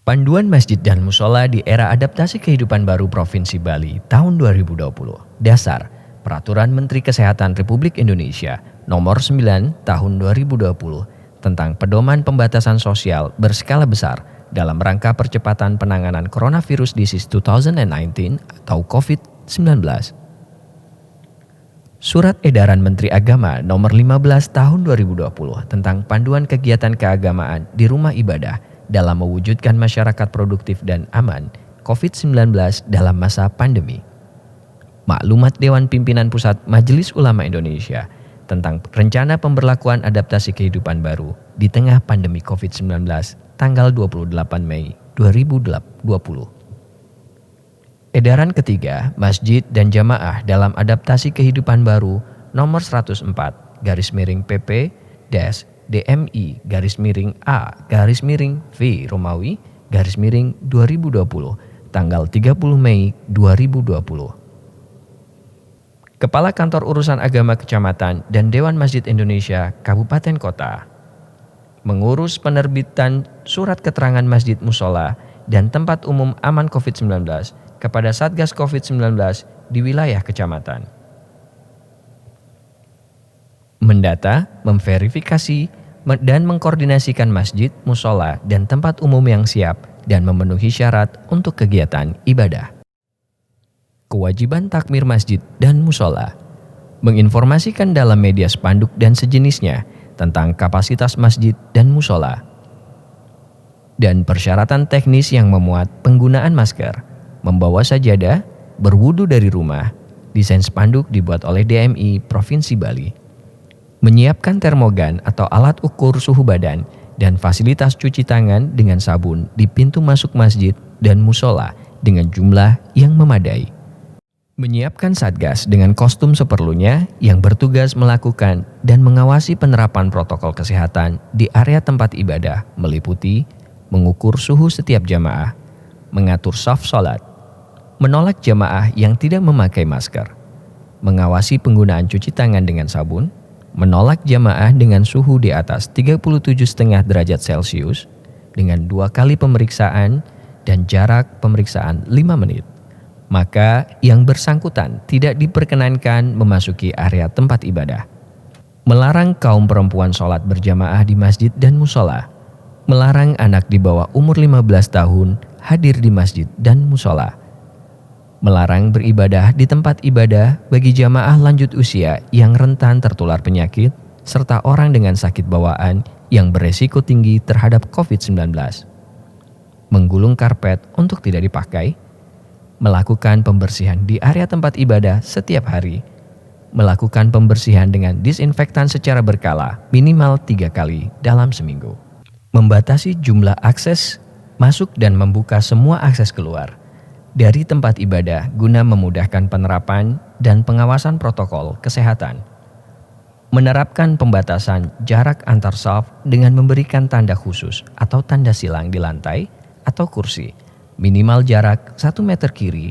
Panduan Masjid dan Musola di era adaptasi kehidupan baru Provinsi Bali tahun 2020. Dasar Peraturan Menteri Kesehatan Republik Indonesia Nomor 9 Tahun 2020 tentang pedoman pembatasan sosial berskala besar dalam rangka percepatan penanganan Coronavirus Disease 2019 atau COVID-19. Surat Edaran Menteri Agama Nomor 15 Tahun 2020 tentang panduan kegiatan keagamaan di rumah ibadah dalam mewujudkan masyarakat produktif dan aman COVID-19 dalam masa pandemi. Maklumat Dewan Pimpinan Pusat Majelis Ulama Indonesia tentang rencana pemberlakuan adaptasi kehidupan baru di tengah pandemi COVID-19 tanggal 28 Mei 2020. Edaran ketiga Masjid dan Jamaah dalam Adaptasi Kehidupan Baru Nomor 104 /PP DMI-A-V Romawi /2020 tanggal 30 Mei 2020. Kepala Kantor Urusan Agama Kecamatan dan Dewan Masjid Indonesia Kabupaten Kota mengurus penerbitan surat keterangan masjid musola dan tempat umum aman COVID-19 kepada Satgas COVID-19 di wilayah kecamatan. Mendata, memverifikasi, dan mengkoordinasikan masjid, musola, dan tempat umum yang siap dan memenuhi syarat untuk kegiatan ibadah. Kewajiban takmir masjid dan musola. Menginformasikan dalam media spanduk dan sejenisnya tentang kapasitas masjid dan musola. Dan persyaratan teknis yang memuat penggunaan masker, membawa sajadah, berwudu dari rumah. Desain spanduk dibuat oleh DMI Provinsi Bali. Menyiapkan termogan atau alat ukur suhu badan dan fasilitas cuci tangan dengan sabun di pintu masuk masjid dan musola dengan jumlah yang memadai. Menyiapkan satgas dengan kostum seperlunya yang bertugas melakukan dan mengawasi penerapan protokol kesehatan di area tempat ibadah meliputi mengukur suhu setiap jamaah, mengatur shaf sholat, menolak jamaah yang tidak memakai masker, mengawasi penggunaan cuci tangan dengan sabun, menolak jamaah dengan suhu di atas 37,5 derajat Celcius dengan 2 kali pemeriksaan dan jarak pemeriksaan 5 menit. Maka yang bersangkutan tidak diperkenankan memasuki area tempat ibadah. Melarang kaum perempuan sholat berjamaah di masjid dan musola. Melarang anak di bawah umur 15 tahun hadir di masjid dan musola. Melarang beribadah di tempat ibadah bagi jamaah lanjut usia yang rentan tertular penyakit serta orang dengan sakit bawaan yang beresiko tinggi terhadap COVID-19. Menggulung karpet untuk tidak dipakai. Melakukan pembersihan di area tempat ibadah setiap hari. Melakukan pembersihan dengan disinfektan secara berkala minimal 3 kali dalam seminggu. Membatasi jumlah akses masuk dan membuka semua akses keluar dari tempat ibadah guna memudahkan penerapan dan pengawasan protokol kesehatan. Menerapkan pembatasan jarak antar shaf dengan memberikan tanda khusus atau tanda silang di lantai atau kursi, minimal jarak 1 meter kiri,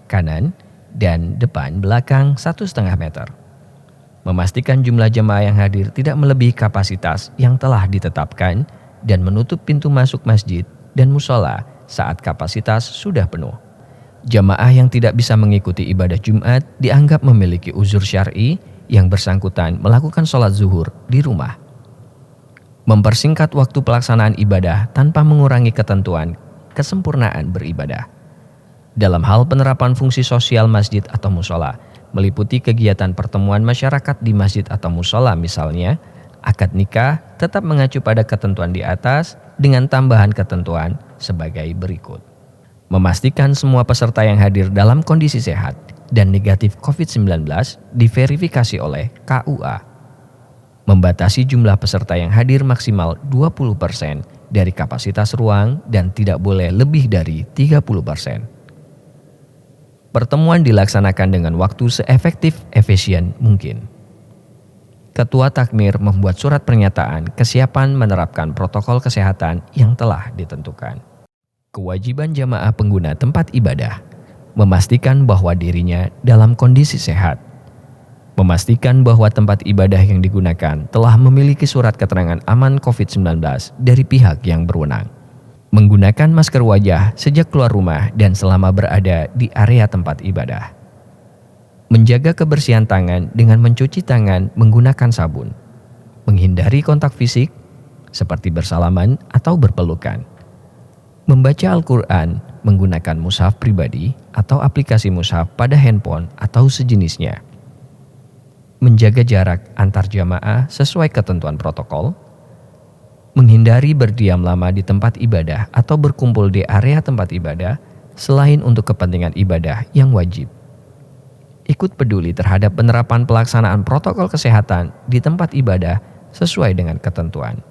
kanan, dan depan belakang 1,5 meter. Memastikan jumlah jemaah yang hadir tidak melebihi kapasitas yang telah ditetapkan dan menutup pintu masuk masjid dan musola saat kapasitas sudah penuh. Jamaah yang tidak bisa mengikuti ibadah Jumat dianggap memiliki uzur syar'i yang bersangkutan melakukan sholat zuhur di rumah. Mempersingkat waktu pelaksanaan ibadah tanpa mengurangi ketentuan kesempurnaan beribadah. Dalam hal penerapan fungsi sosial masjid atau musola, meliputi kegiatan pertemuan masyarakat di masjid atau musola misalnya, akad nikah tetap mengacu pada ketentuan di atas dengan tambahan ketentuan sebagai berikut. Memastikan semua peserta yang hadir dalam kondisi sehat dan negatif COVID-19 diverifikasi oleh KUA. Membatasi jumlah peserta yang hadir maksimal 20% dari kapasitas ruang dan tidak boleh lebih dari 30%. Pertemuan dilaksanakan dengan waktu seefektif-efisien mungkin. Ketua Takmir membuat surat pernyataan kesiapan menerapkan protokol kesehatan yang telah ditentukan. Kewajiban jamaah pengguna tempat ibadah, memastikan bahwa dirinya dalam kondisi sehat. Memastikan bahwa tempat ibadah yang digunakan telah memiliki surat keterangan aman COVID-19 dari pihak yang berwenang. Menggunakan masker wajah sejak keluar rumah dan selama berada di area tempat ibadah. Menjaga kebersihan tangan dengan mencuci tangan menggunakan sabun. Menghindari kontak fisik seperti bersalaman atau berpelukan. Membaca Al-Quran menggunakan mushaf pribadi atau aplikasi mushaf pada handphone atau sejenisnya. Menjaga jarak antar jamaah sesuai ketentuan protokol. Menghindari berdiam lama di tempat ibadah atau berkumpul di area tempat ibadah selain untuk kepentingan ibadah yang wajib. Ikut peduli terhadap penerapan pelaksanaan protokol kesehatan di tempat ibadah sesuai dengan ketentuan.